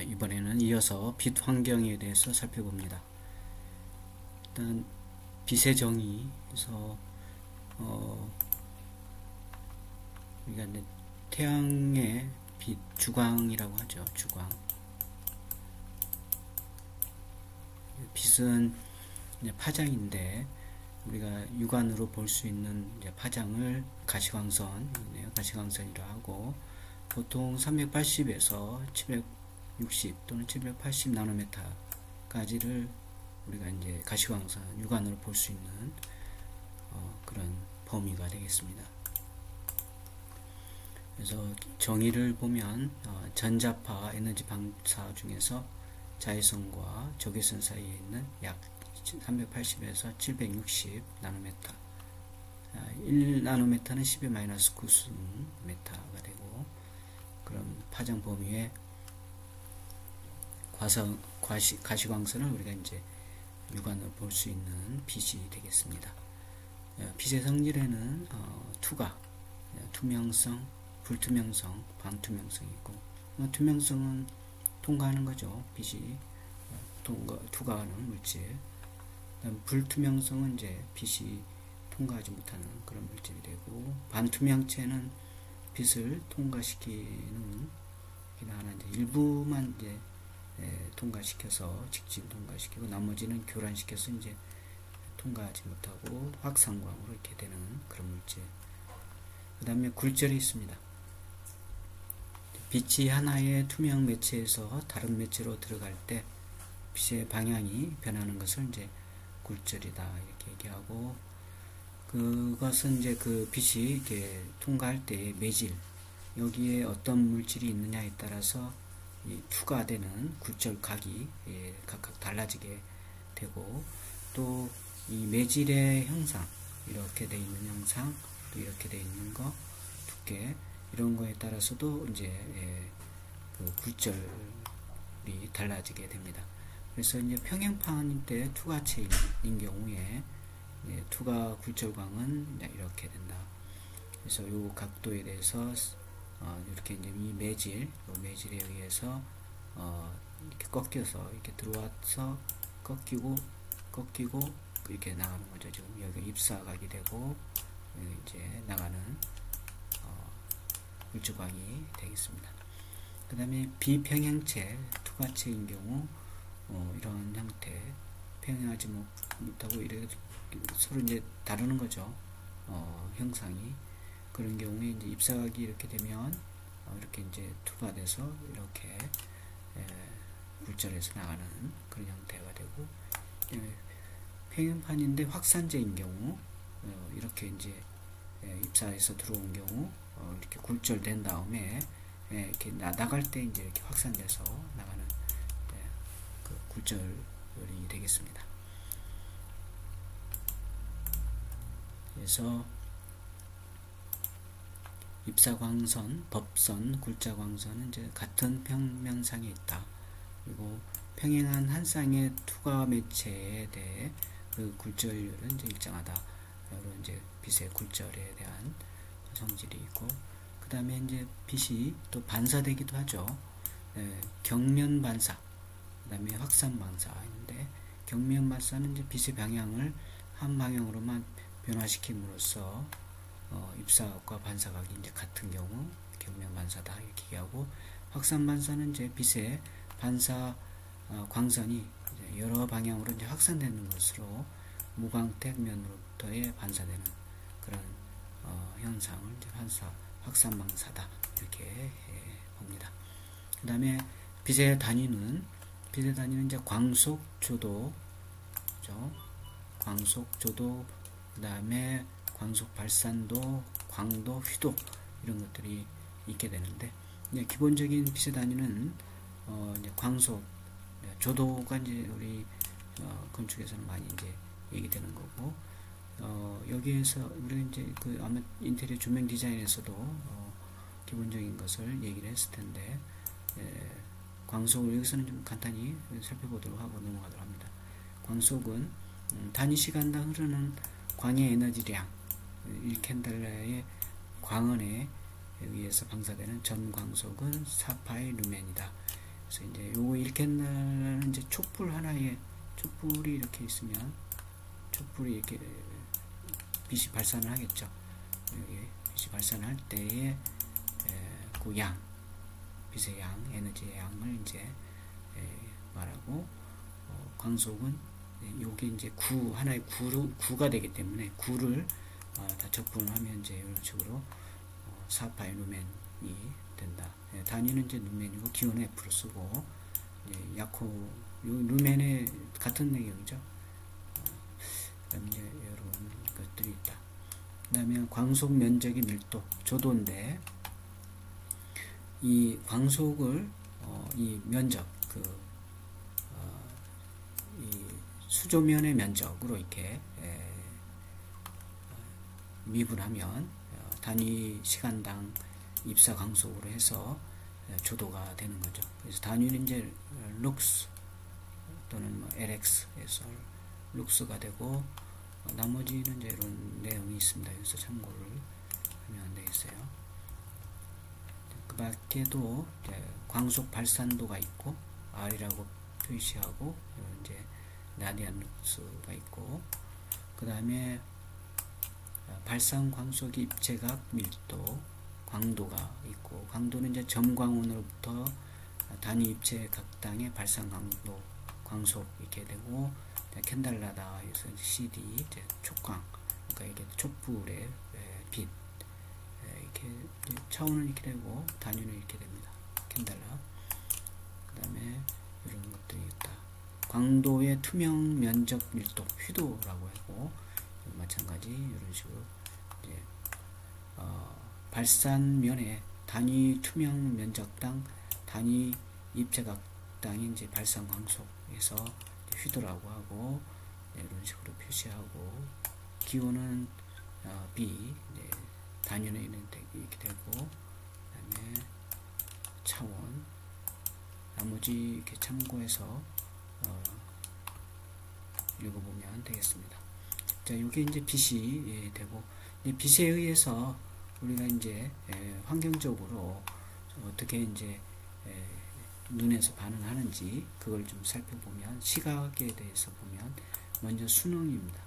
이번에는 이어서 빛 환경에 대해서 살펴봅니다. 일단 빛의 정의에서 우리가 이제 태양의 빛, 주광이라고 하죠. 주광. 빛은 이제 파장인데 우리가 육안으로 볼 수 있는 이제 파장을 가시광선이네요. 가시광선이라 하고 보통 380에서 760 또는 780 나노미터까지를 우리가 이제 가시광선 육안으로 볼 수 있는 그런 범위가 되겠습니다. 그래서 정의를 보면 전자파 에너지 방사 중에서 자외선과 적외선 사이에 있는 약 380에서 760 나노미터, 1나노미터는 10-9 메타가 되고, 그런 파장 범위의 가시광선을 우리가 이제 육안으로 볼 수 있는 빛이 되겠습니다. 빛의 성질에는 투각, 투명성, 불투명성, 반투명성이 있고, 투명성은 통과하는 거죠. 빛이 투과하는 물질. 불투명성은 이제 빛이 통과하지 못하는 그런 물질이 되고, 반투명체는 빛을 통과시키는 하나 이제 일부만 이제 통과시켜서 직진 통과시키고 나머지는 교란시켜서 이제 통과하지 못하고 확산광으로 이렇게 되는 그런 물질. 그 다음에 굴절이 있습니다. 빛이 하나의 투명 매체에서 다른 매체로 들어갈 때 빛의 방향이 변하는 것을 이제 굴절이다 이렇게 얘기하고, 그것은 이제 그 빛이 이렇게 통과할 때 매질, 여기에 어떤 물질이 있느냐에 따라서 이 투과되는 굴절각이 각각 달라지게 되고, 또 이 매질의 형상, 이렇게 되어 있는 형상, 또 이렇게 되어 있는 거, 두께, 이런 거에 따라서도 이제 그 굴절이 달라지게 됩니다. 그래서 이제 평행판일 때 투과체인 경우에 투과 굴절광은 이렇게 된다. 그래서 이 각도에 대해서 이렇게 이제 이 매질에 의해서 이렇게 꺾여서 이렇게 들어와서 꺾이고 이렇게 나가는 거죠. 지금 여기 입사각이 되고 이제 나가는 굴절광이 되겠습니다. 그 다음에 비평행체 투과체인 경우 이런 형태, 평행하지 못하고 이렇게 서로 이제 다루는 거죠. 형상이. 그런 경우에 이제 입사각이 이렇게 되면 이렇게 이제 투과돼서 이렇게 굴절해서 나가는 그런 형태가 되고, 평행판인데 확산제인 경우 이렇게 이제 입사해서 들어온 경우 이렇게 굴절된 다음에 이렇게 나갈 때 이제 이렇게 확산돼서 나가는 그 굴절이 되겠습니다. 그래서 입사광선, 법선, 굴자광선은 이제 같은 평면상에 있다. 그리고 평행한 한 쌍의 투과 매체에 대해 그 굴절률은 이제 일정하다. 이런 이제 빛의 굴절에 대한 성질이 있고, 그 다음에 이제 빛이 또 반사되기도 하죠. 경면 반사, 그 다음에 확산 반사인데, 경면 반사는 이제 빛의 방향을 한 방향으로만 변화시킴으로써 입사각과 반사각이 이제 같은 경우 경면 반사다 이렇게 얘기하고, 확산 반사는 이제 빛의 반사 광선이 이제 여러 방향으로 이제 확산되는 것으로 무광택 면으로부터의 반사되는 그런 현상을 이제 확산 방사다 이렇게 봅니다. 그 다음에 빛의 단위는 이제 광속, 조도, 그죠? 광속, 조도, 그 다음에 광속 발산도, 광도, 휘도 이런 것들이 있게 되는데, 이제 기본적인 빛의 단위는 이제 광속, 조도가 이제 우리 건축에서는 많이 이제 얘기되는 거고, 여기에서 우리가 이제 그 아마 인테리어 조명 디자인에서도 기본적인 것을 얘기를 했을 텐데, 광속을 여기서는 좀 간단히 살펴보도록 하고 넘어가도록 합니다. 광속은 단위 시간당 흐르는 광의 에너지량, 1캔델라의 광원에 의해서 방사되는 전 광속은 4파이 루멘이다. 그래서 이제 요거 일캔달라는 이제 촛불 하나에 촛불이 이렇게 있으면 촛불이 이렇게 빛이 발산을 하겠죠. 여기 빛이 발산할 때에 그 양, 빛의 양, 에너지의 양을 이제 말하고, 광속은 요게 이제 하나의 구가 되기 때문에 구를 다 적분을 하면 이제 이런 식으로 4파이 루멘이 된다. 단위는 이제 루멘이고 기호는 F로 쓰고, 이제 약호 요 루멘의 같은 내용이죠. 그다음에 이제 이런 것들이 있다. 그다음에 광속 면적의 밀도, 조도인데 이 광속을 이 면적 이 수조면의 면적으로 이렇게 미분하면 단위 시간당 입사 광속으로 해서 조도가 되는 거죠. 그래서 단위는 이제 룩스 또는 뭐 LX에서 룩스가 되고, 나머지는 이제 이런 내용이 있습니다. 여기서 참고를 하면 되겠어요. 그 밖에도 광속 발산도가 있고, R이라고 표시하고, 이제 라디안 룩스가 있고, 그 다음에 발산 광속의 입체각 밀도, 광도가 있고, 광도는 이제 점광원으로부터 단위 입체 각당의 발산 광도, 광속 이렇게 되고, 캔달라다 해서 CD, 이제 촉광, 그러니까 이게 촛불의 빛, 이렇게 차원은 이렇게 되고 단위는 이렇게 됩니다. 캔달라. 그 다음에 이런 것들이 있다. 광도의 투명 면적 밀도, 휘도라고 하고, 마찬가지 이런 식으로 이제 발산면의 단위 투명 면적당 단위 입체각당인 이제 발산 광속에서 휘도라고 하고, 이런 식으로 표시하고, 기호는 B, 단위는 이렇게 되고, 그 다음에 차원, 나머지 이렇게 참고해서 읽어보면 되겠습니다. 자, 이게 이제 빛이 되고, 빛에 의해서 우리가 이제 환경적으로 어떻게 이제 눈에서 반응하는지 그걸 좀 살펴보면, 시각에 대해서 보면 먼저 수능입니다.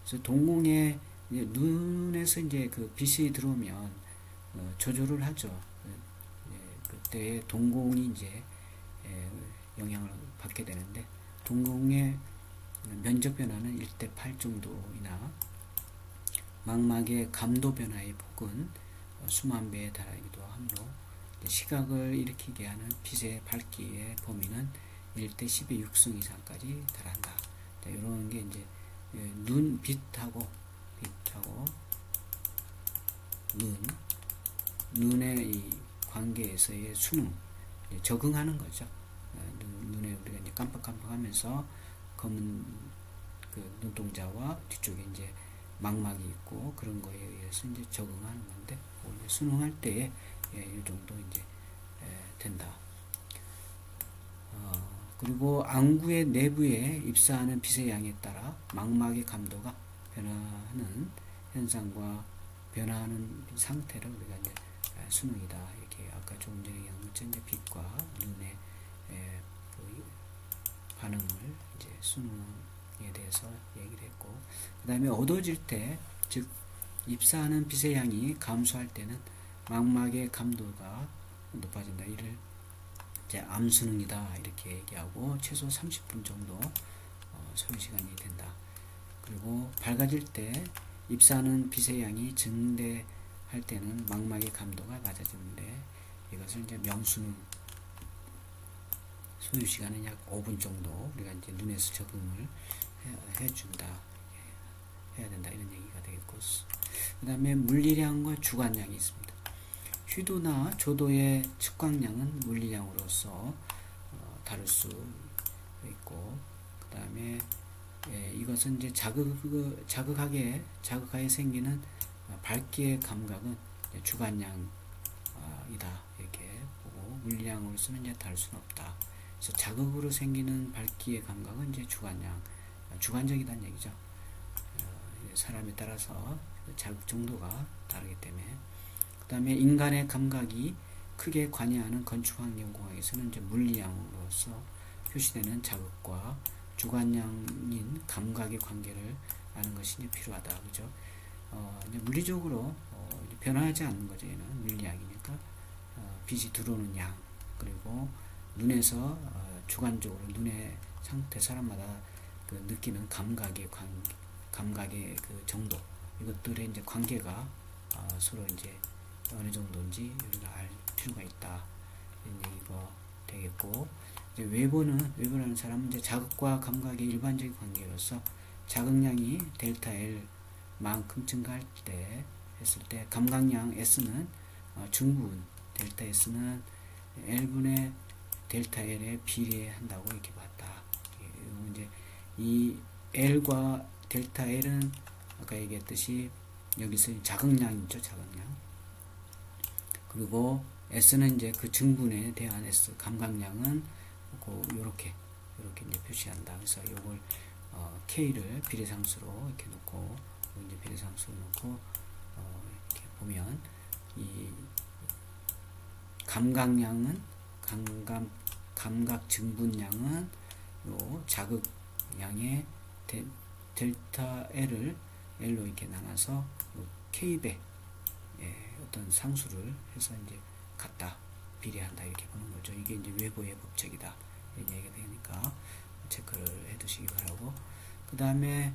그래서 동공에 눈에서 이제 그 빛이 들어오면 조절을 하죠. 그때 동공이 이제 영향을 받게 되는데, 동공의 면적 변화는 1대 8 정도이나 망막의 감도 변화의 폭은 수만 배에 달하기도 하므로, 시각을 일으키게 하는 빛의 밝기의 범위는 1대 10의 6승 이상까지 달한다. 이런 게 이제 빛하고 눈의 이 관계에서의 수능, 적응하는 거죠. 눈에 우리가 이제 깜빡깜빡하면서 검은 그 눈동자와 뒤쪽에 이제 망막이 있고 그런 거에 의해서 이제 적응하는 건데, 수능할 때에 이 정도 이제 된다. 그리고 안구의 내부에 입사하는 빛의 양에 따라 망막의 감도가 변화하는 현상과 변화하는 상태를 우리가 이제 수능이다. 이렇게 아까 조금 전에 얘기한 이제 빛과 눈의 그 반응을 이제 수능에 대해서 얘기를 했고, 그 다음에 어두워질 때, 즉 입사하는 빛의 양이 감소할 때는 망막의 감도가 높아진다. 이를 이제 암수능이다 이렇게 얘기하고, 최소 30분 정도 소요 시간이 된다. 그리고 밝아질 때 입사하는 빛의 양이 증대할 때는 망막의 감도가 낮아지는데, 이것을 이제 명수능, 소요 시간은 약 5분 정도 우리가 이제 눈에서 적응을 해준다, 해야 된다, 이런 얘기가 되겠고, 그 다음에 물리량과 주관량이 있습니다. 휘도나 조도의 측광량은 물리량으로서 다룰 수 있고, 그 다음에 이것은 이제 자극하게 생기는 밝기의 감각은 주관량이다 이렇게 보고, 물리량으로서는 이제 다룰 수는 없다. 그래서 자극으로 생기는 밝기의 감각은 이제 주관적이다는 얘기죠. 사람에 따라서 자극 정도가 다르기 때문에. 그 다음에 인간의 감각이 크게 관여하는 건축환경공학에서는 이제 물리량으로서 표시되는 자극과 주관량인 감각의 관계를 아는 것이 이제 필요하다. 그죠? 이제 물리적으로 이제 변화하지 않는 거죠. 얘는 물리량이니까 빛이 들어오는 양, 그리고 눈에서 주관적으로 눈의 상태, 사람마다 그 느끼는 감각의 그 정도, 이것들의 이제 관계가 서로 이제 어느 정도인지 우리가 알 필요가 있다. 이런 얘기가 되겠고, 이제 외부라는 사람은 이제 자극과 감각의 일반적인 관계로서 자극량이 델타 L만큼 증가할 때 했을 때 감각량 S는 중분 델타 S는 L분의 델타 L에 비례한다고 이렇게 봤다. 이제 이 L과 델타 L은 아까 얘기했듯이 여기서 자극량이죠, 자극량. 그리고 S는 이제 그 증분에 대한 S, 감각량은 요렇게 이제 표시한다. 그래서 요걸 K를 비례상수로 이렇게 놓고, 이제 비례상수로 놓고 이렇게 보면 이 감각량은 감각 증분량은 요 자극량의 델타 L을 L로 이렇게 나눠서 K배 어떤 상수를 해서 이제 같다, 비례한다, 이렇게 보는 거죠. 이게 이제 웨버의 법칙이다, 이런 얘기가 되니까 체크를 해 두시기 바라고, 그 다음에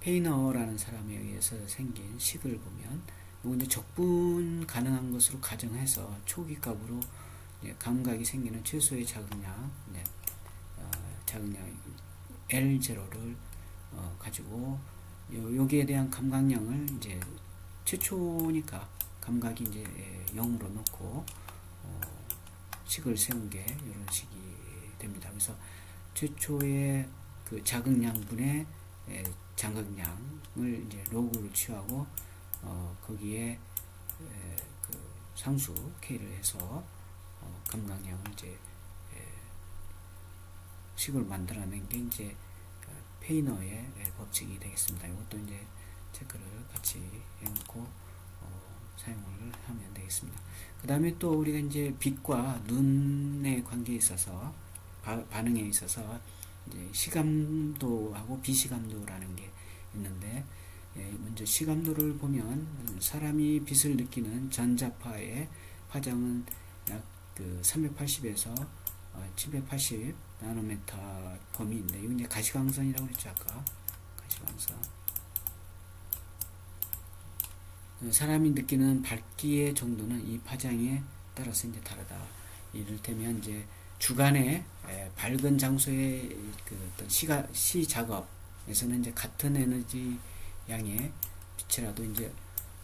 페이너라는 사람에 의해서 생긴 식을 보면, 이거 이제 적분 가능한 것으로 가정해서 초기값으로 감각이 생기는 최소의 자극량, 자극량 L0를 가지고 여기에 대한 감각량을 이제 최초니까 감각이 이제 0으로 놓고 식을 세운 게 이런 식이 됩니다. 그래서 최초의 그 자극량분의 자극량을 이제 로그를 취하고 거기에 그 상수 K를 해서 감각량을 이제 식을 만들어낸 게 이제 페이너의 법칙이 되겠습니다. 이것도 이제 체크를 같이 해놓고 사용을 하면 되겠습니다. 그 다음에 또 우리가 이제 빛과 눈의 관계에 있어서 반응에 있어서 이제 시감도하고 비시감도라는 게 있는데, 먼저 시감도를 보면 사람이 빛을 느끼는 전자파의 파장은 약 그 380에서 780 나노미터 범위인데, 이건 이제 가시광선이라고 했죠, 아까. 가시광선. 사람이 느끼는 밝기의 정도는 이 파장에 따라서 이제 다르다. 이를테면 이제 주간에 밝은 장소의 그 어떤 시 작업에서는 이제 같은 에너지 양의 빛이라도 이제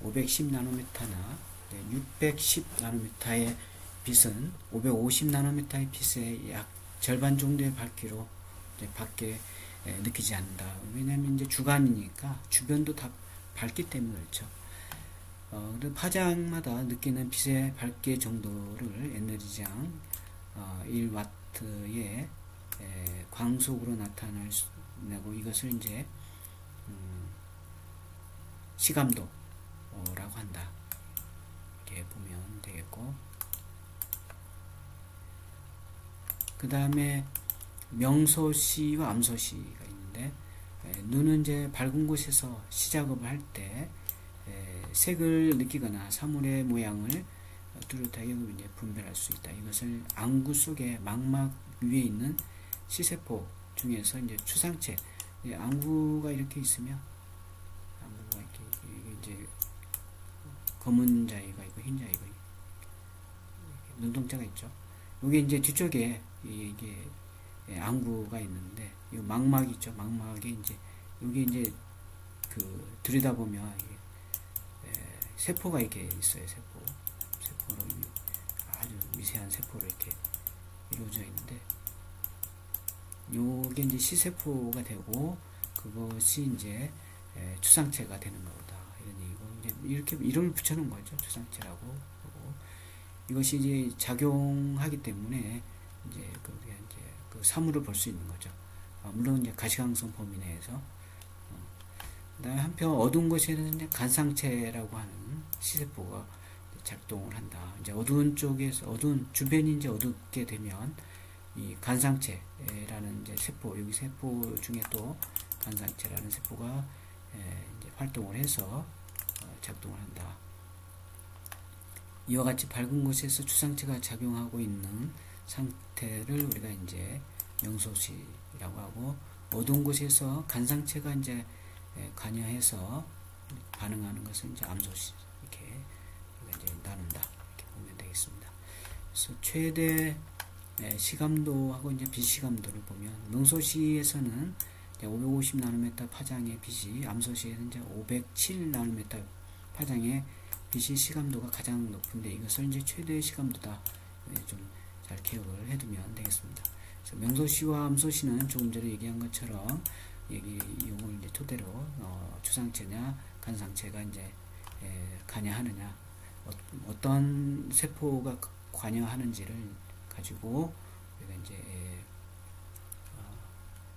510 나노미터나 610 나노미터의 빛은 550 나노미터의 빛의 약 절반 정도의 밝기로 이제 밖에 느끼지 않는다. 왜냐하면 이제 주간이니까 주변도 다 밝기 때문에 그렇죠. 파장마다 느끼는 빛의 밝기 정도를 에너지장 1와트의 광속으로 나타내고, 이것을 이제 시감도라고 한다. 이렇게 보면 되겠고, 그 다음에 명소시와 암소시가 있는데, 눈은 이제 밝은 곳에서 시작업을 할 때 색을 느끼거나 사물의 모양을 뚜렷하게 이제 분별할 수 있다. 이것을 안구 속에 망막 위에 있는 시세포 중에서 이제 추상체, 안구가 이렇게 있으면, 안구가 이렇게 이제 검은 자위가 있고 흰 자위가 있고 눈동자가 있죠. 여기 이제 뒤쪽에 이게 안구가 있는데, 이 망막이 있죠. 망막에 이제 여기 이제 그 들여다보면 세포가 이렇게 있어요. 세포로 아주 미세한 세포로 이렇게 이루어져 있는데, 요게 이제 시세포가 되고 그것이 이제 추상체가 되는 거다, 이런 얘기고, 이제 이렇게 이름을 붙여놓은 거죠. 추상체라고 하고, 이것이 이제 작용하기 때문에 이제 그 사물을 볼 수 있는 거죠. 물론 이제 가시광선 범위 내에서. 그다음에 한편 어두운 곳에는 이제 간상체라고 하는 시세포가 작동을 한다. 이제 어두운 쪽에서 어두운 주변이 이제 어둡게 되면 이 간상체라는 이제 세포, 여기 세포 중에 또 간상체라는 세포가 이제 활동을 해서 작동을 한다. 이와 같이 밝은 곳에서 주상체가 작용하고 있는 상태를 우리가 이제 명소시라고 하고, 어두운 곳에서 간상체가 이제 관여해서 반응하는 것을 이제 암소시, 이렇게 이제 나눈다, 이렇게 보면 되겠습니다. 그래서 최대 시감도하고 이제 빛시감도를 보면, 명소시에서는 550나노메타 파장의 빛이, 암소시에는 이제 507나노메타 파장의 빛이 시감도가 가장 높은데, 이것을 이제 최대 시감도다, 좀 잘 기억을 해두면 되겠습니다. 그래서 명소시와 암소시는 조금 전에 얘기한 것처럼 이걸 이제 토대로 주상체냐 간상체가 이제 관여하느냐, 어떤 세포가 관여하는지를 가지고 우리가 이제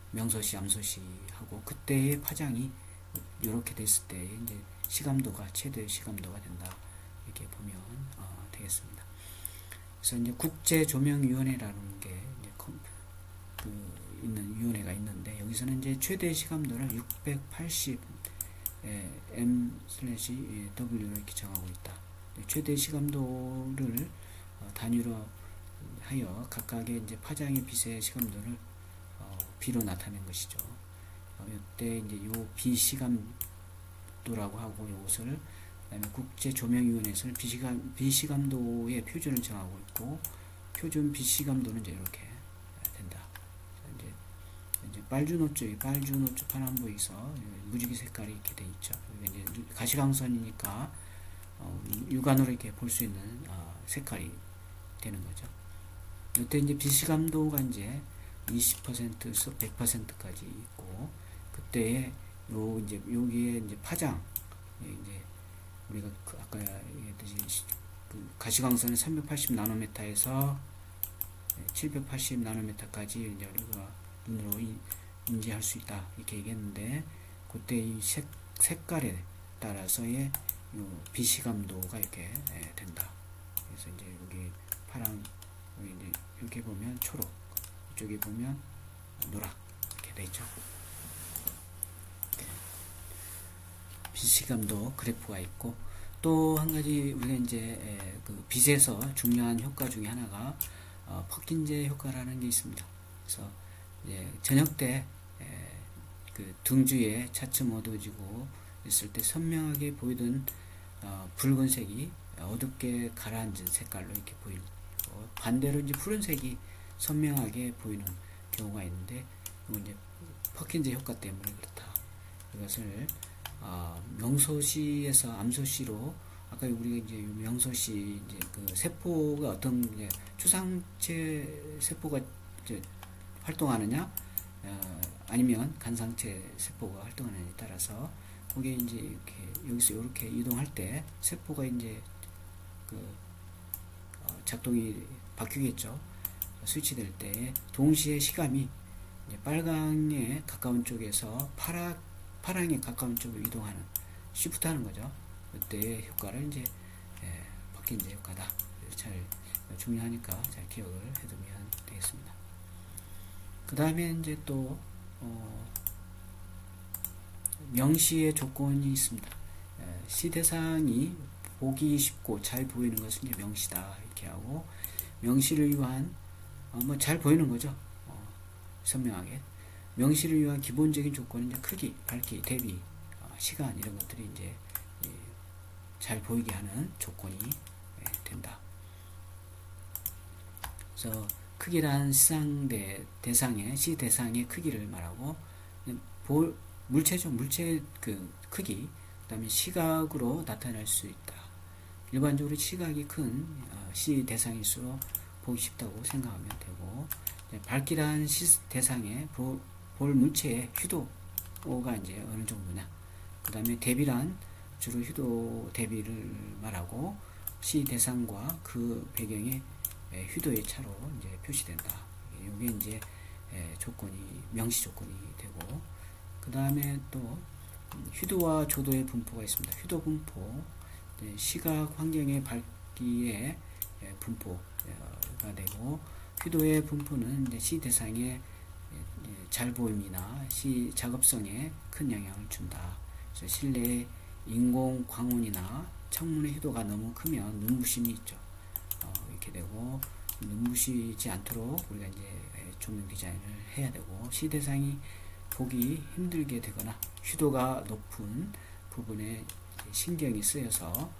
명소시, 암소시하고 그때의 파장이 이렇게 됐을 때 이제 시감도가 최대 시감도가 된다, 이렇게 보면 되겠습니다. 그래서 이제 국제조명위원회라는 게 이제 있는 위원회가 있는데, 여기서는 이제 최대 시감도를 680 m/w 이렇게 정하고 있다. 최대 시감도를 단위로 하여 각각의 이제 파장의 빛의 시감도를 B로 나타낸 것이죠. 이때 이제 요 비시감도라고 하고, 요것을 그다음에 국제조명위원회에서는 비시감도의 표준을 정하고 있고, 표준 비시감도는 이제 이렇게 된다. 이제 빨주노초 파남보이서 무지개 색깔이 이렇게 돼 있죠. 이제 가시광선이니까 육안으로 이렇게 볼 수 있는 색깔이 되는 거죠. 이때 이제 비시감도가 이제 20%에서 100%까지 있고, 그때에 이제 여기에 이제 파장, 이제 우리가 아까 얘기했듯이 가시광선은 380나노메타에서 780나노메타까지 이제 우리가 눈으로 인지할 수 있다, 이렇게 얘기했는데, 그때 이 색깔에 따라서의 비시감도가 이렇게 된다. 그래서 이제 여기 파랑, 여기 이제 이렇게 보면 초록, 이쪽에 보면 노락, 이렇게 돼 있죠. 빛시감도 그래프가 있고, 또 한 가지 우리가 이제 그 빛에서 중요한 효과 중에 하나가 퍼킨제 효과라는 게 있습니다. 그래서 이제 저녁 때 그 등주에 차츰 어두워지고 있을 때 선명하게 보이던 붉은색이 어둡게 가라앉은 색깔로 이렇게 보이고, 반대로 이제 푸른색이 선명하게 보이는 경우가 있는데, 이건 이제 퍼킨제 효과 때문에 그렇다. 이것을 명소시에서 암소시로, 아까 우리가 이제 명소시 이제 그 세포가 어떤 이제 추상체 세포가 이제 활동하느냐, 아니면 간상체 세포가 활동하느냐에 따라서 거기에 이제 이렇게 여기서 이렇게 이동할 때 세포가 이제 그 작동이 바뀌겠죠. 스위치될 때 동시에 시감이 이제 빨강에 가까운 쪽에서 파랑에 가까운 쪽으로 이동하는, 시프트하는 거죠. 그때 효과를 이제 퍼킨제 효과다. 잘 중요하니까 잘 기억을 해두면 되겠습니다. 그 다음에 이제 또 명시의 조건이 있습니다. 시대상이 보기 쉽고 잘 보이는 것은 이제 명시다, 이렇게 하고, 명시를 위한 뭐 잘 보이는 거죠. 선명하게. 명시를 위한 기본적인 조건은 이제 크기, 밝기, 대비, 시간, 이런 것들이 이제 잘 보이게 하는 조건이 된다. 그래서 크기란 대상의 시대상의 크기를 말하고, 물체죠. 물체의 그 크기, 그 다음에 시각으로 나타낼 수 있다. 일반적으로 시각이 큰 시대상일수록 보기 쉽다고 생각하면 되고, 밝기란 시대상의 볼 물체의 휴도가 이제 어느 정도냐, 그 다음에 대비란 주로 휴도 대비를 말하고, 시대상과 그 배경의 휴도의 차로 이제 표시된다. 이게 이제 조건이, 명시 조건이 되고, 그 다음에 또 휴도와 조도의 분포가 있습니다. 휴도 분포, 시각 환경의 시작기의 분포가 되고, 휘도의 분포는 이제 시 대상의 잘 보임이나 시 작업성에 큰 영향을 준다. 그래서 실내에 인공 광원이나 창문의 휘도가 너무 크면 눈부심이 있죠. 이렇게 되고, 눈부시지 않도록 우리가 이제 조명 디자인을 해야 되고, 시 대상이 보기 힘들게 되거나 휘도가 높은 부분에 신경이 쓰여서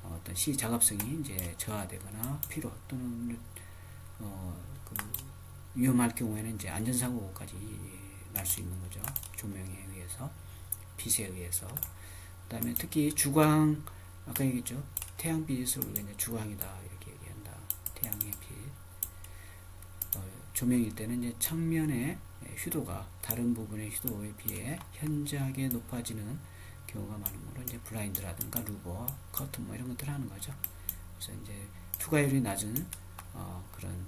어떤 시 작업성이 이제 저하되거나 피로 또는 그 위험할 경우에는 이제 안전사고까지 날 수 있는 거죠. 조명에 의해서, 빛에 의해서. 그 다음에 특히 주광, 아까 얘기했죠. 태양빛을 우리가 이제 주광이다 이렇게 얘기한다. 태양의 빛. 조명일 때는 이제 측면의 휘도가 다른 부분의 휘도에 비해 현저하게 높아지는 경우가 많은 거로 이제 블라인드라든가 루버, 커튼 뭐 이런 것들 하는 거죠. 그래서 이제 투과율이 낮은 그런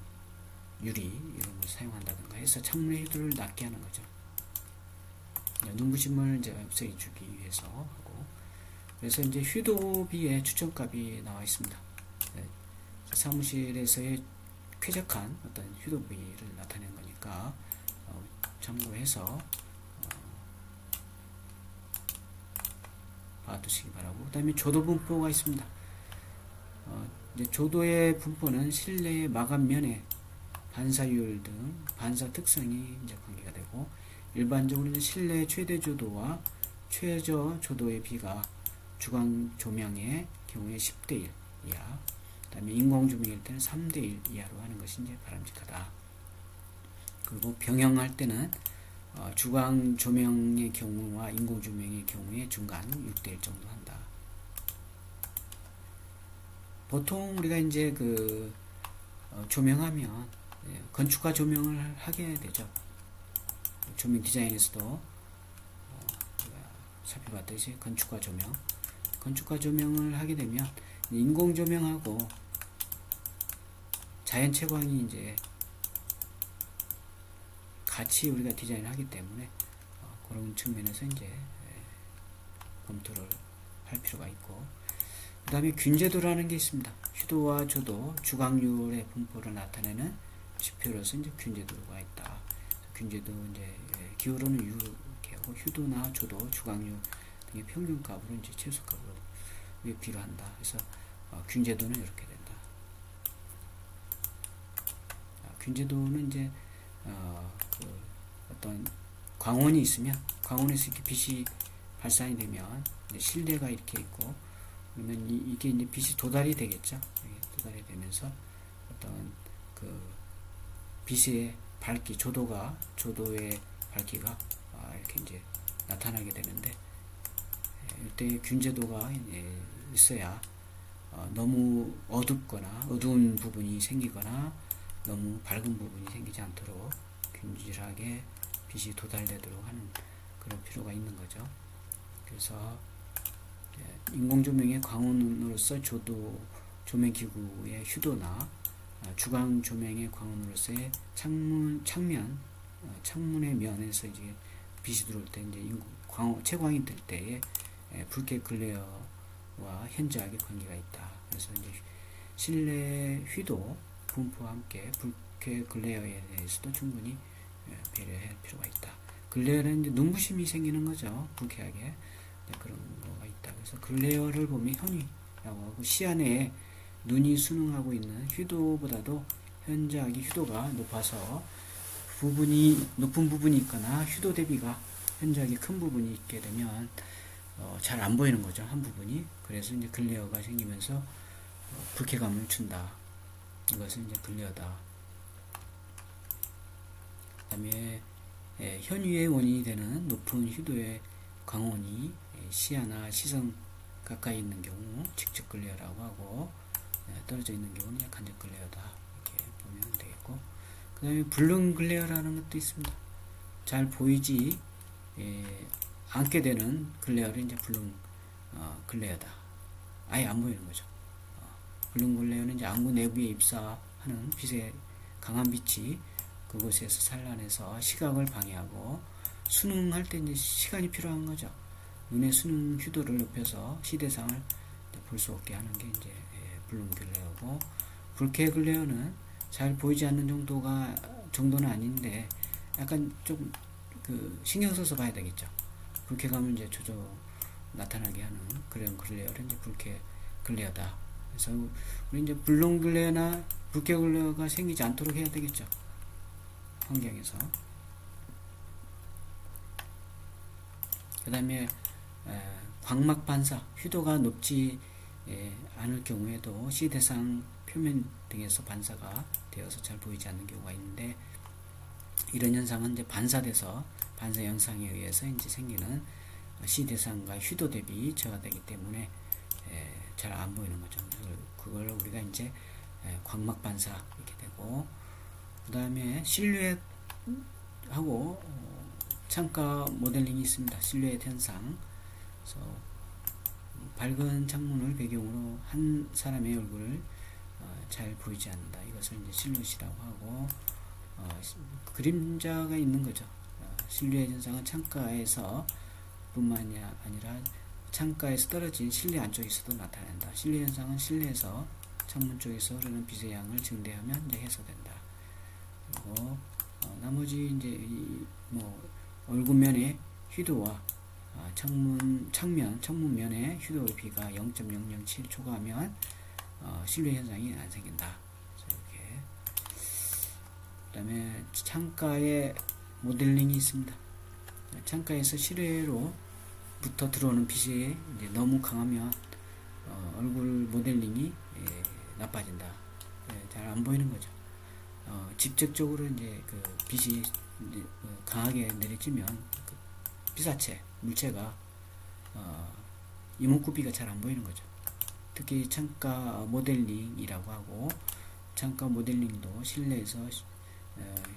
유리 이런 걸 사용한다든가 해서 창문의 휘도를 낮게 하는 거죠. 눈부심을 이제 없애주기 위해서 하고, 그래서 이제 휘도비의 추천값이 나와 있습니다. 사무실에서의 쾌적한 어떤 휘도비를 나타낸 거니까 참고해서 봐두시기 바라고. 그 다음에 조도 분포가 있습니다. 이제 조도의 분포는 실내의 마감면의 반사율 등 반사 특성이 이제 관계가 되고, 일반적으로 이제 실내 최대 조도와 최저 조도의 비가 주광 조명의 경우에 10대 1 이하, 그 다음에 인공 조명일 때는 3대 1 이하로 하는 것이 이제 바람직하다. 그리고 병영할 때는 주광 조명의 경우와 인공 조명의 경우에 중간 6대 1 정도 한다. 보통 우리가 이제 그 조명하면 건축가 조명을 하게 되죠. 조명 디자인에서도 살펴봤듯이 건축가 조명을 하게 되면 인공 조명하고 자연 채광이 이제 같이 우리가 디자인을 하기 때문에 그런 측면에서 이제 검토를 할 필요가 있고, 그 다음에 균제도라는 게 있습니다. 휘도와 조도, 주광률의 분포를 나타내는 지표로서 이제 균제도가 있다. 균제도 이제 기호로는 이렇게 하고, 휘도나 조도, 주광률 등의 평균값으로 이제 최소값으로 비교한다. 그래서 균제도는 이렇게 된다. 균제도는 이제 그 어떤 광원이 있으면, 광원에서 이렇게 빛이 발산이 되면 이제 실내가 이렇게 있고, 그러면 이게 이제 빛이 도달이 되겠죠. 도달이 되면서 어떤 그 빛의 밝기, 조도의 밝기가 이렇게 이제 나타나게 되는데, 이때 균제도가 있어야 너무 어둡거나 어두운 부분이 생기거나 너무 밝은 부분이 생기지 않도록 균질하게 빛이 도달되도록 하는 그런 필요가 있는 거죠. 그래서 인공조명의 광원으로서 조도 조명기구의 휴도나 주광 조명의 광원으로서의 창문의 면에서 이제 빛이 들어올 때 이제 채광이 될 때에 붉게 글레어와 현저하게 관계가 있다. 그래서 이제 실내 휘도 분포와 함께 붉게 글레어에 대해서도 충분히 배려할 필요가 있다. 글레어는 이제 눈부심이 생기는 거죠. 불쾌하게 그런 거가 있다. 그래서 글레어를 보면 현위라고 하고, 시야내에 눈이 순응하고 있는 휘도보다도 현저하게 휘도가 높아서 높은 부분이 있거나 휘도 대비가 현저하게 큰 부분이 있게 되면 잘 안 보이는 거죠. 한 부분이. 그래서 이제 글레어가 생기면서 불쾌감을 준다. 이것은 이제 글레어다. 그 다음에 현위의 원인이 되는 높은 휘도의 광원이 시야나 시선 가까이 있는 경우 직접 글레어라고 하고, 떨어져 있는 경우는 간접 글레어다. 이렇게 보면 되겠고, 그 다음에 불능 글레어라는 것도 있습니다. 잘 보이지 않게 되는 글레어를 이제 불능 글레어다. 아예 안 보이는 거죠. 불능 글레어는 이제 안구 내부에 입사하는 빛의 강한 빛이 그곳에서 산란해서 시각을 방해하고, 수능할 때 이제 시간이 필요한 거죠. 눈의 수능 휴도를 높여서 시대상을 볼 수 없게 하는 게 이제 블룸글레어고, 불쾌 글레어는 잘 보이지 않는 정도는 아닌데 약간 좀 그 신경 써서 봐야 되겠죠. 불쾌감을 이제 나타나게 하는 그런 글레어를 이제 불쾌 글레어다. 그래서 우리 이제 블룸 글레어나 불쾌 글레어가 생기지 않도록 해야 되겠죠. 환경에서. 그 다음에 광막 반사, 휴도가 높지 않을 경우에도 시 대상 표면 등에서 반사가 되어서 잘 보이지 않는 경우가 있는데, 이런 현상은 이제 반사돼서 반사 영상에 의해서 이제 생기는 시 대상과 휴도 대비 저하되기 때문에 잘 안 보이는 거죠. 그걸 우리가 이제 광막 반사 이렇게 되고, 그 다음에 실루엣하고 창가 모델링이 있습니다. 실루엣 현상. 그래서 밝은 창문을 배경으로 한 사람의 얼굴을 잘 보이지 않는다. 이것을 이제 실루엣이라고 하고, 그림자가 있는 거죠. 실루엣 현상은 창가에서 뿐만이 아니라 창가에서 떨어진 실내 안쪽에서도 나타난다. 실내 현상은 실내에서 창문 쪽에서 흐르는 빛의 양을 증대하면 이제 해소된다. 그리고 나머지 이제 얼굴면의 휴도와 창문면의 휴도의 비가 0.007 초과하면 실루엣 현상이 안 생긴다. 이렇게. 그 다음에 창가에 모델링이 있습니다. 창가에서 실외로부터 들어오는 빛이 이제 너무 강하면 얼굴 모델링이 나빠진다. 잘 안 보이는 거죠. 직접적으로 이제 그 빛이 이제 강하게 내리쬐면 그 피사체, 물체가 이목구비가 잘 안 보이는 거죠. 특히 창가 모델링이라고 하고, 창가 모델링도 실내에서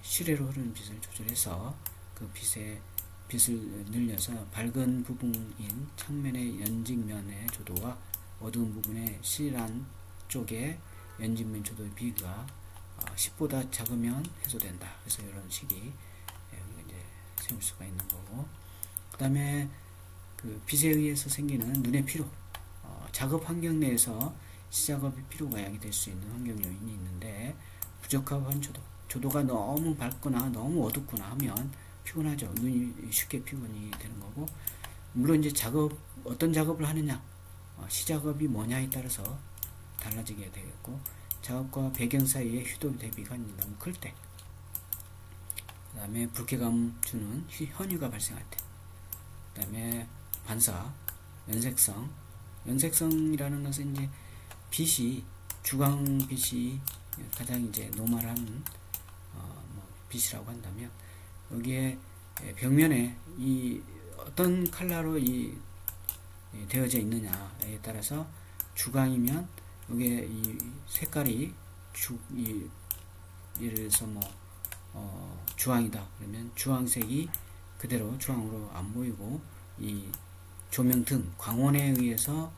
실외로 흐르는 빛을 조절해서 그 빛을 늘려서 밝은 부분인 창면의 연직면의 조도와 어두운 부분의 실안 쪽의 연직면 조도의 비가 10보다 작으면 해소된다. 그래서 이런 식이 이제 세울 수가 있는 거고, 그 다음에 그 빛에 의해서 생기는 눈의 피로, 작업 환경 내에서 시작업의 피로가 야기될 수 있는 환경 요인이 있는데, 부적합한 조도가 너무 밝거나 너무 어둡거나 하면 피곤하죠. 눈이 쉽게 피곤이 되는 거고, 물론 이제 어떤 작업을 하느냐, 시작업이 뭐냐에 따라서 달라지게 되겠고, 작업과 배경 사이의 휴도 대비가 너무 클 때, 그 다음에 불쾌감 주는 현유가 발생할 때, 그 다음에 반사, 연색성이라는 것은 이제 빛이, 주광빛이 가장 이제 노멀한 빛이라고 한다면, 여기에 벽면에 이 어떤 컬러로 되어져 있느냐에 따라서, 주광이면 여기에 이 색깔이 예를 들어서 주황이다 그러면 주황색이 그대로 주황으로 안 보이고, 이 조명등 광원에 의해서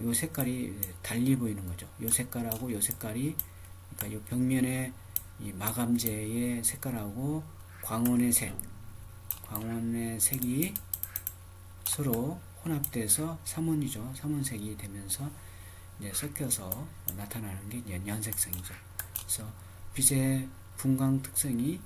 요 색깔이 달리 보이는 거죠. 요 색깔하고 요 색깔이, 그러니까 요 벽면의 이 마감재의 색깔하고 광원의 색이 서로 혼합돼서 삼원색이 되면서 이제 섞여서 나타나는 게 이제 연색성이죠. 그래서 빛의 분광 특성이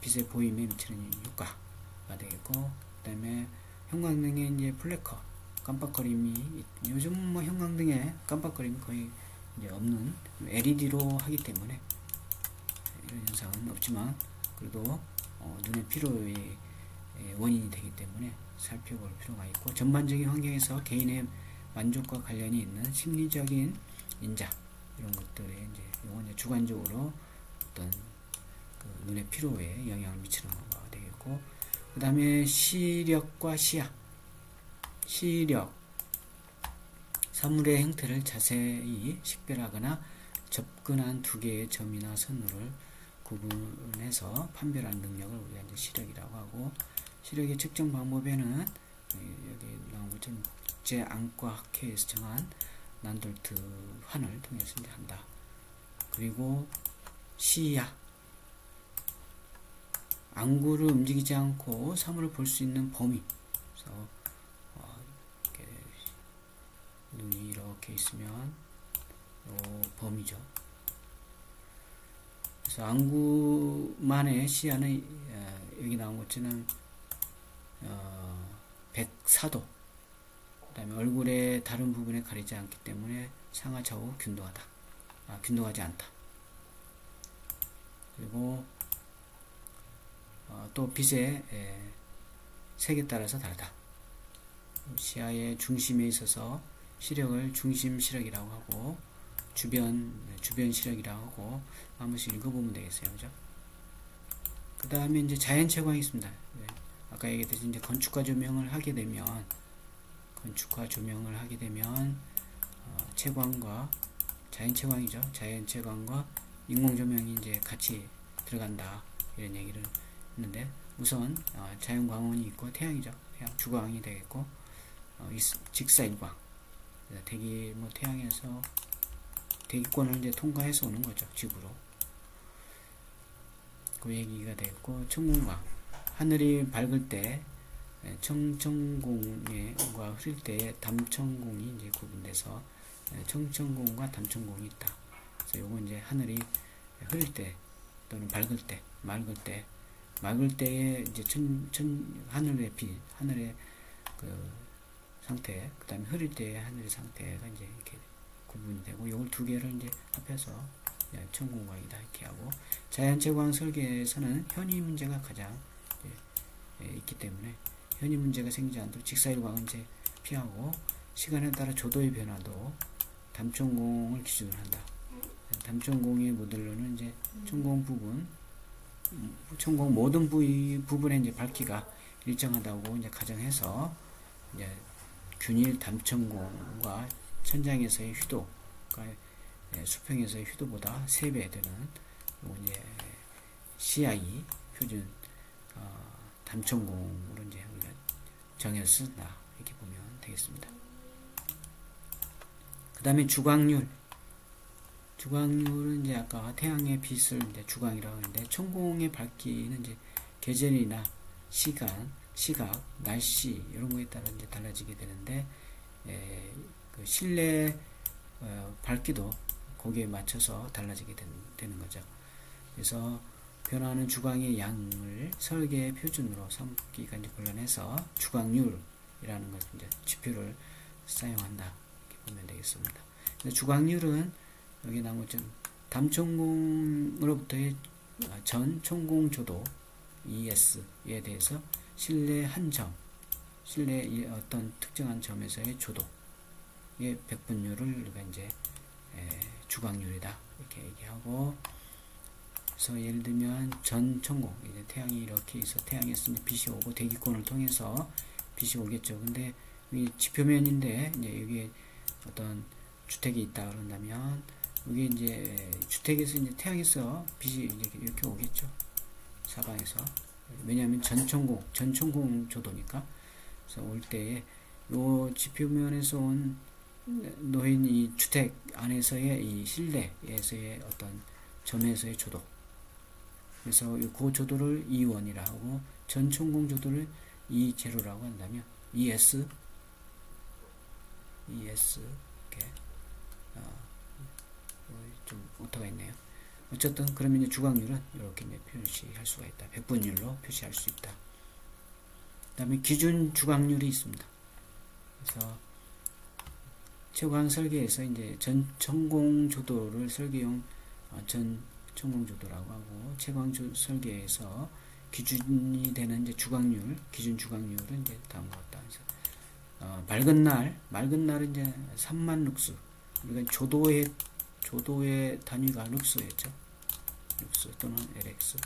빛의 보임에 미치는 효과가 되겠고, 그 다음에 형광등의 이제 플래커, 깜빡거림이, 요즘 형광등에 깜빡거림이 거의 이제 없는 LED로 하기 때문에 이런 현상은 없지만, 그래도 눈의 피로의 원인이 되기 때문에 살펴볼 필요가 있고, 전반적인 환경에서 개인의 만족과 관련이 있는 심리적인 인자, 이런 것들에 이제 주관적으로 어떤 그 눈의 피로에 영향을 미치는 거가 되겠고, 그 다음에 시력과 시야. 시력, 사물의 형태를 자세히 식별하거나 접근한 두 개의 점이나 선을 구분해서 판별하는 능력을 우리가 이제 시력이라고 하고, 시력의 측정 방법에는 여기 나온 것처럼 국제 안과 학회에서 정한 난돌트 환을 통해서 이제 한다. 그리고 시야, 안구를 움직이지 않고 사물을 볼 수 있는 범위. 그래서 이렇게 눈이 이렇게 있으면 범위죠. 그래서 안구만의 시야는 여기 나온 것처럼 104도, 그 다음에 얼굴의 다른 부분에 가리지 않기 때문에 상하 좌우 균등하지 않다. 그리고 또 빛의 색에 따라서 다르다. 시야의 중심에 있어서 시력을 중심 시력이라고 하고 주변 시력이라고 하고 한 번씩 읽어보면 되겠어요. 그죠? 그 다음에 이제 자연채광이 있습니다. 아까 얘기했듯이 이제 건축과 조명을 하게 되면 채광과 자연채광이죠. 자연채광과 인공조명이 이제 같이 들어간다. 이런 얘기를 했는데, 우선 자연광원이 있고 태양이죠. 태양 주광이 되겠고, 직사일광, 태양에서 대기권을 이제 통과해서 오는 거죠. 지구로. 그 얘기가 되겠고, 천공광, 하늘이 밝을 때 청천공과 흐릴 때의 담천공이 이제 구분돼서 청천공과 담천공이 있다. 그래서 요거 이제 하늘이 흐릴 때 또는 밝을 때, 맑을 때의 이제 하늘의 빛, 하늘의 그 상태, 그 다음에 흐릴 때의 하늘의 상태가 이제 이렇게 구분이 되고, 이걸 두 개를 이제 합해서 천공광이다 이렇게 하고, 자연채광 설계에서는 현위 문제가 가장 있기 때문에 현위 문제가 생기지 않도록 직사일광은 이제 피하고, 시간에 따라 조도의 변화도 담천공을 기준으로 한다. 담천공의 모델로는 이제 천공 모든 부분의 이제 밝기가 일정하다고 이제 가정해서 이제 균일 담천공과 천장에서의 휴도, 그러니까 수평에서의 휴도보다 3배 되는 이제 CI 표준 담천공으로 이제 우리가 정해서 쓴다 이렇게 보면 되겠습니다. 그 다음에 주광률은 이제 아까 태양의 빛을 이제 주광이라고 하는데, 천공의 밝기는 이제 계절이나 시각, 날씨 이런 거에 따라 이제 달라지게 되는데, 그 실내 밝기도 거기에 맞춰서 달라지게 되는 거죠. 그래서 변화하는 주광의 양을 설계의 표준으로 삼기가 이제 곤란해서 주광률이라는 것 이제 지표를 사용한다 이렇게 보면 되겠습니다. 주광률은 여기 나온 것처럼 담천공으로부터의 전 천공조도 ES에 대해서 실내 한 점, 실내 어떤 특정한 점에서의 조도의 백분율을 우리가 이제 주광률이다 이렇게 얘기하고, 그래서 예를 들면 전 천공, 이제 태양이 이렇게 있어, 태양에서 이제 빛이 오고 대기권을 통해서 빛이 오겠죠. 근데 이 지표면인데 이제 여기에 어떤 주택이 있다 그런다면, 이게 이제 주택에서 이제 태양에서 빛이 이렇게 오겠죠. 사방에서. 왜냐하면 전천공 조도니까. 그래서 올 때에 요 지표면에서 놓인 이 주택 안에서의 이 실내에서의 어떤 점에서의 조도. 그래서 그 조도를 E1이라 하고, 전천공 조도를 E0라고 한다면 ES 이렇게 좀 오타가 있네요. 어쨌든 그러면 이제 주광률은 이렇게 이제 표시할 수가 있다. 백분율로 표시할 수 있다. 그 다음에 기준 주광률이 있습니다. 그래서 채광 설계에서 이제 전 천공 조도를 설계용 전 천공 조도라고 하고, 채광 설계에서 기준이 되는 이제 기준 주광률은 이제 다음과 같다. 그래서 맑은 날은 이제 3만 룩스. 그러니까 조도의 단위가 룩스였죠. 룩스 또는 LX.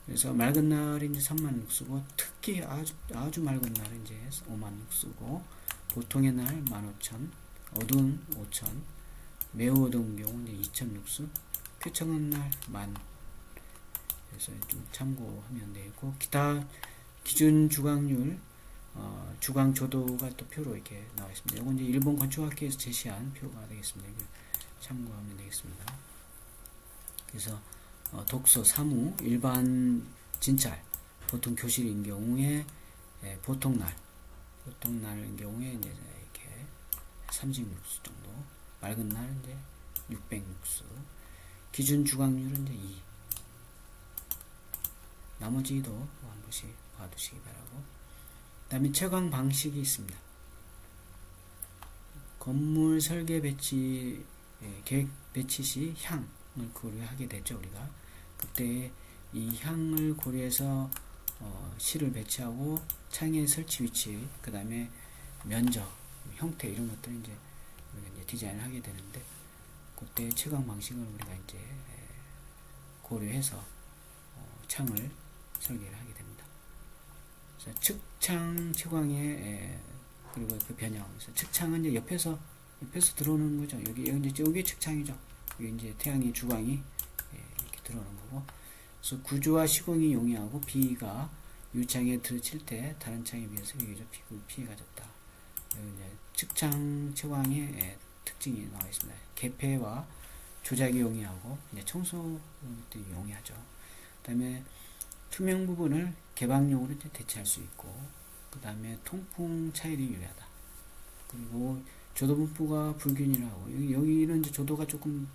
그래서 맑은 날이 이제 3만 룩스고, 특히 아주 맑은 날은 이제 5만 룩스고, 보통의 날 15,000, 어두운 5,000, 매우 어두운 경우 이제 2,000 룩스, 쾌청한 날 10,000. 그래서 좀 참고하면 되고, 기타 기준 주광률, 주광 조도가 또 표로 이렇게 나와 있습니다. 이건 이제 일본 건축학회에서 제시한 표가 되겠습니다. 이걸 참고하면 되겠습니다. 그래서 독서, 사무, 일반 진찰, 보통 교실인 경우에 보통날인 경우에 이제 이렇게 30룩스 정도, 맑은 날 이제 606수. 기준 주광률은 이제 2. 나머지도 한 번씩 봐두시기 바라고. 그 다음에 채광 방식이 있습니다. 건물 설계 배치, 계획 배치 시 향을 고려하게 되죠, 우리가. 그때 이 향을 고려해서 실을 배치하고 창의 설치 위치, 그 다음에 면적, 형태 이런 것들을 이제 우리가 이제 디자인을 하게 되는데, 그때 채광 방식을 우리가 이제 고려해서 창을 설계를 하게 됩니다. 그래서 측창 채광의 그리고 그 변형. 그래서 측창은 이제 옆에서 들어오는 거죠. 여기 측창이죠. 여기 이제 태양의 주광이 이렇게 들어오는 거고. 그래서 구조와 시공이 용이하고 비가 유창에 들칠 때 다른 창에 비해서 비교적 피해가 적다. 이제 측창 채광의 특징이 나와 있습니다. 개폐와 조작이 용이하고 이제 청소도 용이하죠. 그다음에 투명 부분을 개방용으로 이제 대체할 수 있고, 그 다음에 통풍 차일이 유리하다. 그리고 조도 분포가 불균일하고, 여기는 이제 조도가 조금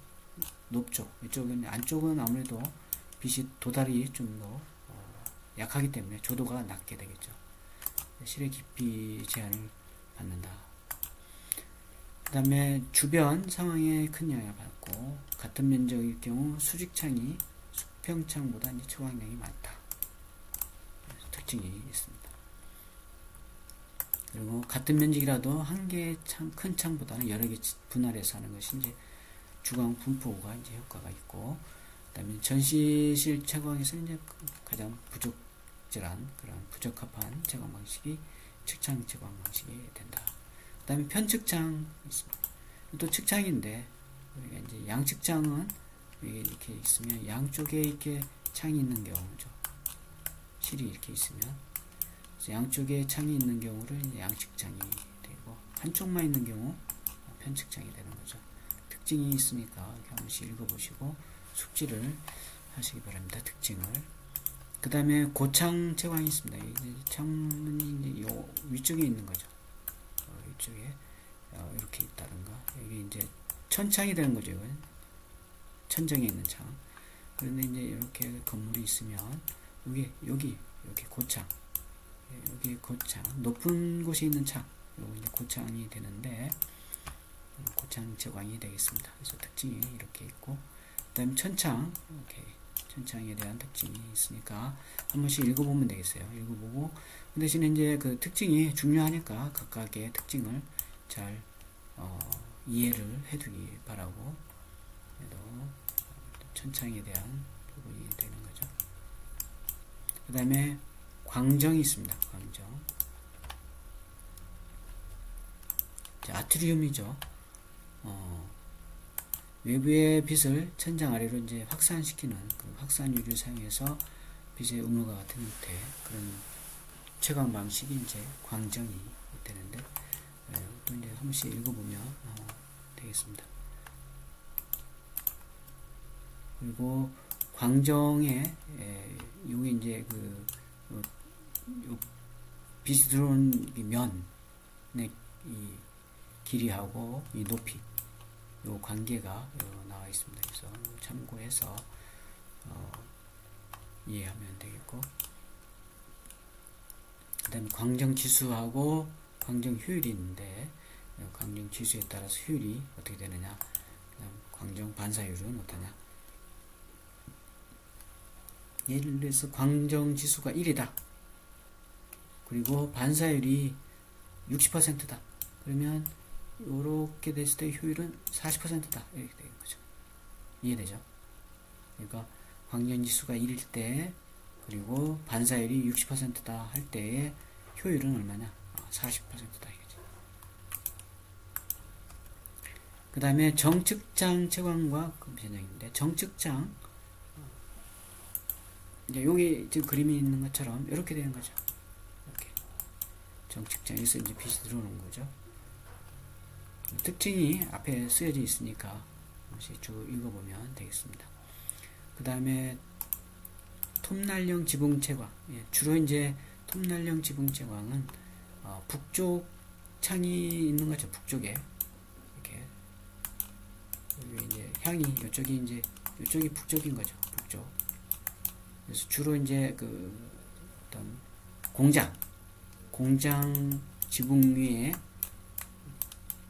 높죠. 이쪽은, 안쪽은 아무래도 빛이 도달이 좀 더 약하기 때문에 조도가 낮게 되겠죠. 실의 깊이 제한을 받는다. 그 다음에 주변 상황에 큰 영향을 받고, 같은 면적일 경우 수직창이 수평창보다 이제 채광량이 많다. 특징이 있습니다. 그리고 같은 면적이라도 한 개의 큰 창보다는 여러 개 분할해서 하는 것이 이제 주광 분포가 이제 효과가 있고, 그다음에 전시실 채광에서는 이제 가장 부적절한 그런 부적합한 채광 방식이 측창 채광 방식이 된다. 그다음에 편측창 있습니다. 또 측창인데 우리가 이제 양측창은 이렇게 있으면 양쪽에 이렇게 창이 있는 경우죠. 실이 이렇게 있으면 양쪽에 창이 있는 경우를 양측창이 되고, 한쪽만 있는 경우 편측창이 되는 거죠. 특징이 있으니까 이렇게 한 번씩 읽어보시고 숙지를 하시기 바랍니다. 특징을. 그 다음에 고창 채광이 있습니다. 창문이 이제 요 위쪽에 있는 거죠. 위쪽에 이렇게 있다든가, 여기 이제 천창이 되는 거죠. 이건 천정에 있는 창. 그런데 이제 이렇게 건물이 있으면 여기 고창, 여기 고창, 높은 곳에 있는 창, 요거 이제 고창이 되는데 고창 채광이 되겠습니다. 그래서 특징이 이렇게 있고, 그다음 천창, 이렇게 천창에 대한 특징이 있으니까 한 번씩 읽어보면 되겠어요. 읽어보고, 그 대신에 이제 그 특징이 중요하니까 각각의 특징을 잘 이해를 해두기 바라고. 천창에 대한 부분이 되는 거죠. 그 다음에 광정이 있습니다. 광정. 아트리움이죠. 외부의 빛을 천장 아래로 이제 확산시키는 그 확산유리를 사용해서 빛의 음호가 같은 형태, 그런 채광 방식이 이제 광정이 되는데, 또 이제 한 번씩 읽어보면 되겠습니다. 그리고 광정에 요게 이제 빛이 들어온 면의 이 길이하고 이 높이, 요 관계가 나와 있습니다. 그래서 참고해서 이해하면 되겠고, 그 다음에 광정 지수하고 광정 효율이 있는데, 광정 지수에 따라서 효율이 어떻게 되느냐, 그다음 광정 반사율은 어떠냐. 예를 들어서 광정 지수가 1이다. 그리고 반사율이 60%다. 그러면 이렇게 됐을 때 효율은 40%다. 이렇게 되는 거죠. 이해되죠? 그러니까 광정 지수가 1일 때, 그리고 반사율이 60%다 할 때의 효율은 얼마냐? 40%다 이거죠. 그 다음에 정측장 채광과 그 변형인데, 정측장, 이제 여기 지금 그림이 있는 것처럼 이렇게 되는 거죠. 이렇게 정측장에서 이제 빛이 들어오는 거죠. 특징이 앞에 쓰여져 있으니까 다시 쭉 읽어보면 되겠습니다. 그 다음에 톱날형 지붕 채광. 주로 이제 톱날형 지붕 채광은 북쪽 창이 있는 거죠. 북쪽에 이렇게 여기 이제 향이 이쪽이 북쪽인 거죠. 북쪽. 그래서 주로 이제 그 어떤 공장 지붕 위에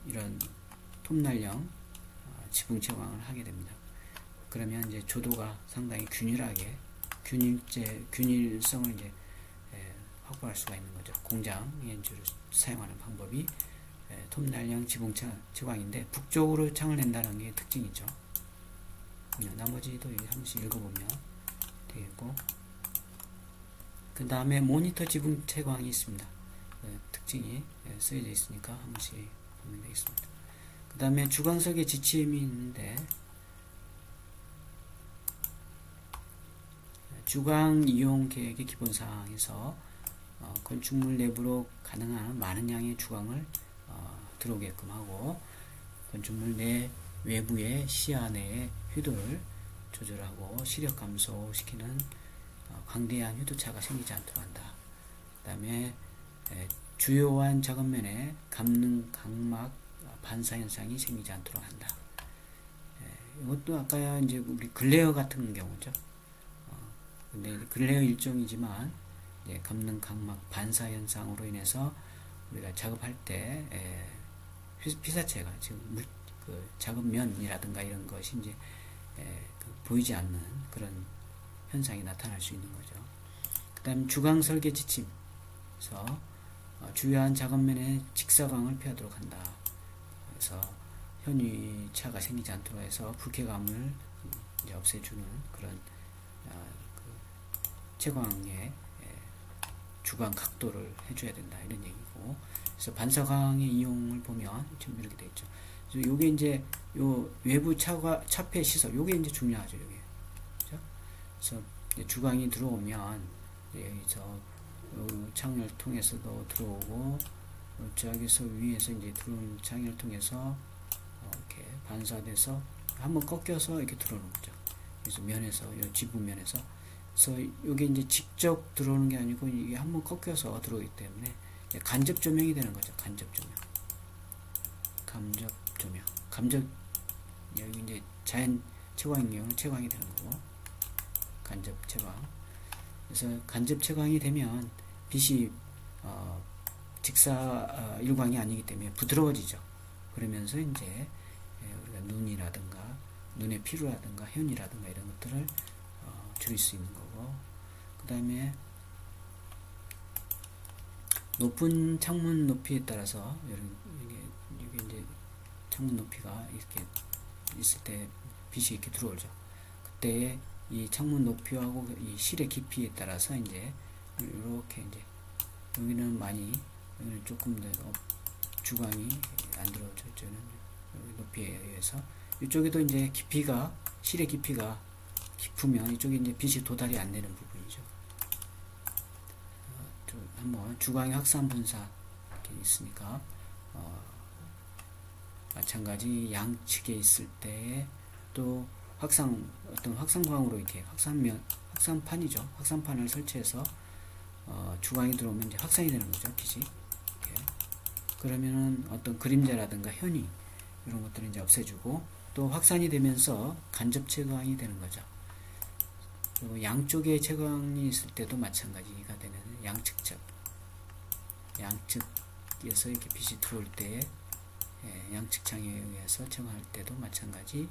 이런 톱날령 지붕 채광을 하게 됩니다. 그러면 이제 조도가 상당히 균일하게 균일성을 이제 확보할 수가 있는 거죠. 공장에 주로 사용하는 방법이 톱날령 지붕 채광인데 북쪽으로 창을 낸다는 게 특징이죠. 나머지도 한 번씩 읽어보면 되겠고, 그 다음에 모니터 지붕 채광이 있습니다. 특징이 쓰여져 있으니까 한 번씩 보면 되겠습니다. 그 다음에 주광석의 지침이 있는데, 주광 이용 계획의 기본사항에서 건축물 내부로 가능한 많은 양의 주광을 들어오게끔 하고, 건축물 내 외부의 시야 내의 효도를 조절하고 시력 감소시키는 광대한 효도차가 생기지 않도록 한다. 그 다음에 주요한 작업면에 감능 각막 반사 현상이 생기지 않도록 한다. 이것도 아까 이제 우리 글레어 같은 경우죠. 근데 글레어 일종이지만 감능 각막 반사 현상으로 인해서 우리가 작업할 때 피사체가 지금 그 작업면이라든가 이런 것이 이제 보이지 않는 그런 현상이 나타날 수 있는 거죠. 그 다음 주광 설계 지침에서 주요한 작업면에 직사광을 피하도록 한다. 그래서 현위차가 생기지 않도록 해서 불쾌감을 이제 없애주는 그런 그 채광의 주광 각도를 해줘야 된다, 이런 얘기고. 그래서 반사광의 이용을 보면 지금 이렇게 되어 있죠. 요게 이제 요 외부 차폐 시설, 요게 이제 중요하죠. 요게. 그렇죠? 그래서 주광이 들어오면 여기서 창을 통해서도 들어오고, 저기서 위에서 이제 들어오는 창을 통해서 이렇게 반사돼서 한번 꺾여서 이렇게 들어오는 거죠. 그래서 면에서, 요 지붕면에서. 그래서 요게 이제 직접 들어오는 게 아니고 이게 한번 꺾여서 들어오기 때문에 간접 조명이 되는 거죠. 간접 조명. 여기 이제 자연 채광인 경우는 채광이 되는 거고, 간접 채광. 그래서 간접 채광이 되면 빛이 일광이 아니기 때문에 부드러워지죠. 그러면서 이제 우리가 눈이라든가 눈의 피로라든가 현이라든가 이런 것들을 줄일 수 있는 거고, 그 다음에 높은 창문 높이에 따라서 이게 이제 창문 높이가 이렇게 있을 때 빛이 이렇게 들어오죠. 그때 이 창문 높이하고 이 실의 깊이에 따라서 이제 이렇게 이제 여기는 조금 더 주광이 안 들어오죠. 저는 높이에 의해서 이쪽에도 이제 실의 깊이가 깊으면 이쪽에 이제 빛이 도달이 안 되는 부분이죠. 한번 주광의 확산 분사 이렇게 있으니까 마찬가지 양측에 있을 때 또 어떤 확산광으로 이렇게 확산판이죠. 확산판을 설치해서 주광이 들어오면 이제 확산이 되는 거죠. 빛이. 이렇게. 그러면은 어떤 그림자라든가 현이 이런 것들을 이제 없애주고, 또 확산이 되면서 간접 채광이 되는 거죠. 그리고 양쪽에 채광이 있을 때도 마찬가지가 되는 양측에서 이렇게 빛이 들어올 때 양측 창에 의해서 채광할 때도 마찬가지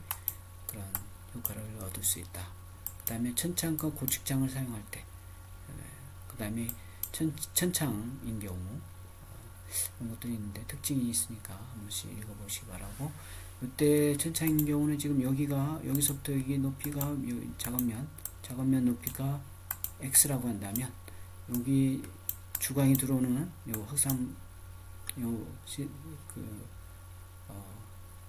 그런 효과를 얻을 수 있다. 그 다음에 천창과 고측창을 사용할 때, 그 다음에 천창인 경우 이런 것들이 있는데 특징이 있으니까 한 번씩 읽어보시기 바라고, 이때 천창인 경우는 지금 여기서부터 여기 높이가 작업면 높이가 X라고 한다면, 여기 주광이 들어오는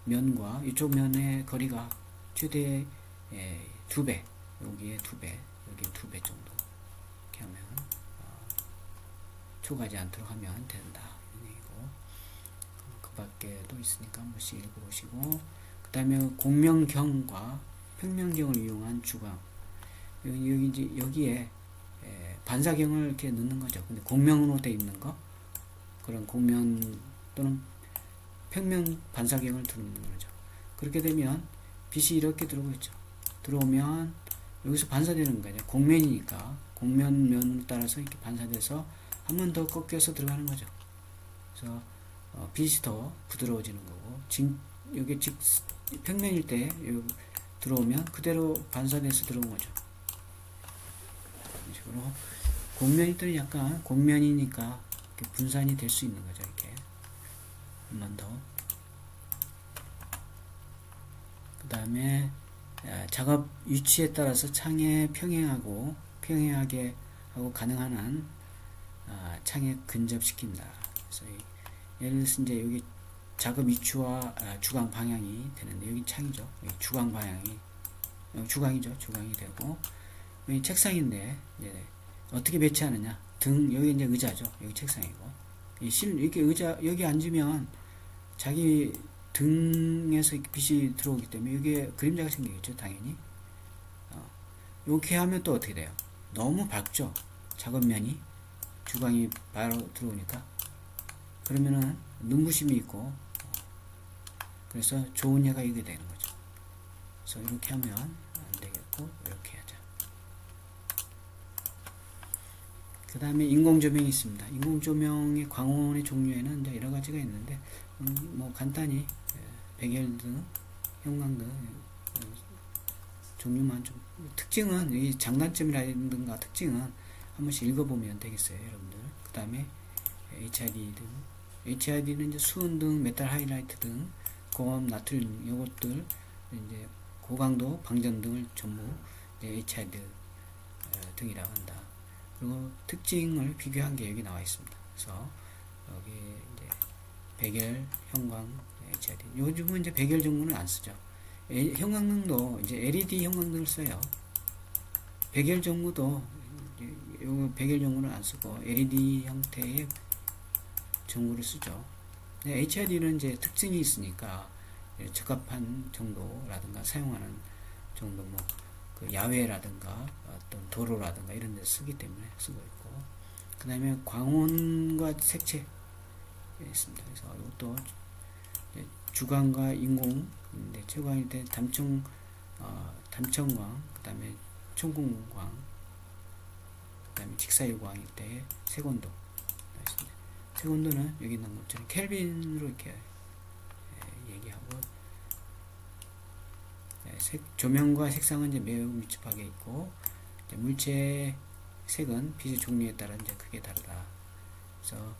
면과 이쪽 면의 거리가 최대 2배, 여기에 2배, 여기에 2배 정도 이렇게 하면 초과하지 않도록 하면 된다, 이런 얘기고. 그 밖에도 있으니까 한 번씩 읽어보시고, 그 다음에 공명경과 평면경을 이용한 주광, 여기에 반사경을 이렇게 넣는 거죠. 근데 공명으로 되어 있는 거, 그런 공면 또는 평면 반사경을 두는 거죠. 그렇게 되면 빛이 이렇게 들어오고 있죠. 들어오면 여기서 반사되는 거죠. 곡면이니까 곡면면을 따라서 이렇게 반사돼서 한 번 더 꺾여서 들어가는 거죠. 그래서 빛이 더 부드러워지는 거고, 여기 평면일 때 들어오면 그대로 반사돼서 들어온 거죠. 이런 식으로 곡면일 때는 약간 곡면이니까 분산이 될 수 있는 거죠. 이렇게 한 번 더. 그 다음에 작업 위치에 따라서 창에 평행하게 하고 가능한 한 창에 근접시킵니다. 그래서 예를 들어서 이제 여기 작업 위치와 주광 방향이 되는데, 여기 창이죠. 여기 주광 방향이 주광이죠. 주광이 되고, 여기 책상인데 이제 어떻게 배치하느냐? 여기 이제 의자죠. 여기 책상이고, 이렇게 의자 여기 앉으면 자기 등에서 빛이 들어오기 때문에 여기에 그림자가 생기겠죠. 당연히. 이렇게 하면 또 어떻게 돼요? 너무 밝죠. 작업면이 주광이 바로 들어오니까. 그러면은 눈부심이 있고, 그래서 좋은 예가 이게 되는 거죠. 그래서 이렇게 하면 안 되겠고, 이렇게 하자. 그 다음에 인공조명이 있습니다. 인공조명의 광원의 종류에는 이제 여러 가지가 있는데, 뭐 간단히 백열등, 형광등 종류만 좀, 특징은 이 장단점이라든가 특징은 한 번씩 읽어보면 되겠어요, 여러분들. 그 다음에 HID 등, HID는 이제 수은등, 메탈 하이라이트 등, 고암, 나트륨 요것들 이제 고강도 방전 등을 전부 HID 등이라고 한다. 그리고 특징을 비교한 게 여기 나와 있습니다. 그래서 여기 이제 백열, 형광, HID. 요즘은 이제 백열 전구는 안 쓰죠. 형광등도 이제 LED 형광등을 써요. 백열 전구도 요 백열 전구는 안 쓰고 LED 형태의 전구를 쓰죠. HID는 이제 특징이 있으니까 적합한 정도라든가 사용하는 정도, 뭐 그 야외라든가 어떤 도로라든가 이런 데 쓰기 때문에 쓰고 있고, 그 다음에 광원과 색채 있습니다. 그래서 이것도 주광과 인공인데, 채광일 때 담청광, 그 다음에 청궁광, 그 다음에 직사유광일 때 색온도. 색온도는 여기 있는 것처럼 켈빈으로 이렇게 얘기하고, 조명과 색상은 이제 매우 밀접하게 있고, 이제 물체 색은 빛의 종류에 따라 이제 크게 다르다. 그래서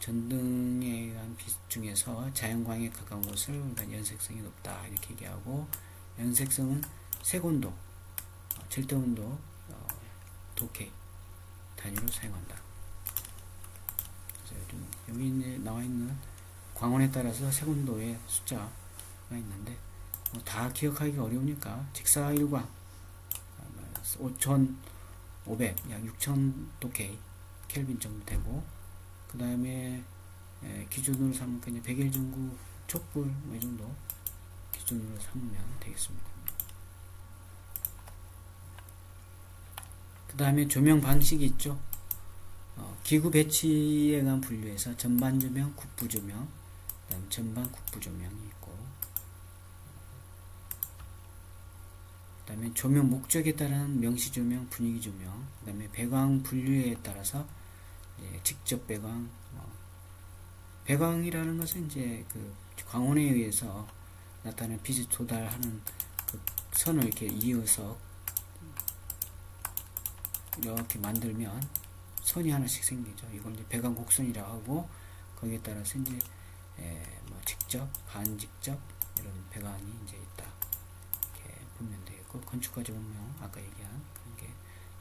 전등에 의한 빛 중에서 자연광에 가까운 것을 우리가 연색성이 높다 이렇게 얘기하고, 연색성은 색온도, 절대온도, 도케이 단위로 사용한다. 그래서 여기 나와 있는 광원에 따라서 색온도의 숫자가 있는데, 다 기억하기가 어려우니까 직사일광 5500, 약 6000도케이 켈빈 정도 되고, 그 다음에 기준으로 삼으면 그냥 백일 전구 촛불 뭐 이 정도 기준으로 삼으면 되겠습니다. 그 다음에 조명 방식이 있죠. 기구 배치에 의한 분류해서 전반 조명, 국부 조명, 그 다음에 전반 국부 조명이 있고, 그 다음에 조명 목적에 따른 명시 조명, 분위기 조명, 그 다음에 배광 분류에 따라서 직접 배광, 배광이라는 것은 이제 그 광원에 의해서 나타나는 빛을 도달하는 그 선을 이렇게 이어서 이렇게 만들면 선이 하나씩 생기죠. 이걸 이제 배광 곡선이라고 하고, 거기에 따라서 이제 뭐 직접, 반직접 이런 배광이 이제 있다. 이렇게 보면 되겠고, 건축가 조명 아까 얘기한 그런 게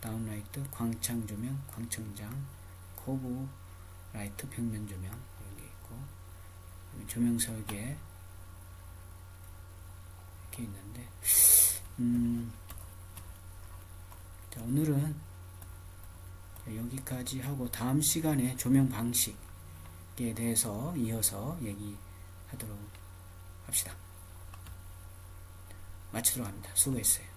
다운라이트, 광창 조명, 광청장, 코브 라이트, 벽면 조명 이런 게 있고, 조명 설계 이렇게 있는데, 자, 오늘은 여기까지 하고 다음 시간에 조명 방식에 대해서 이어서 얘기하도록 합시다. 마치도록 합니다. 수고했어요.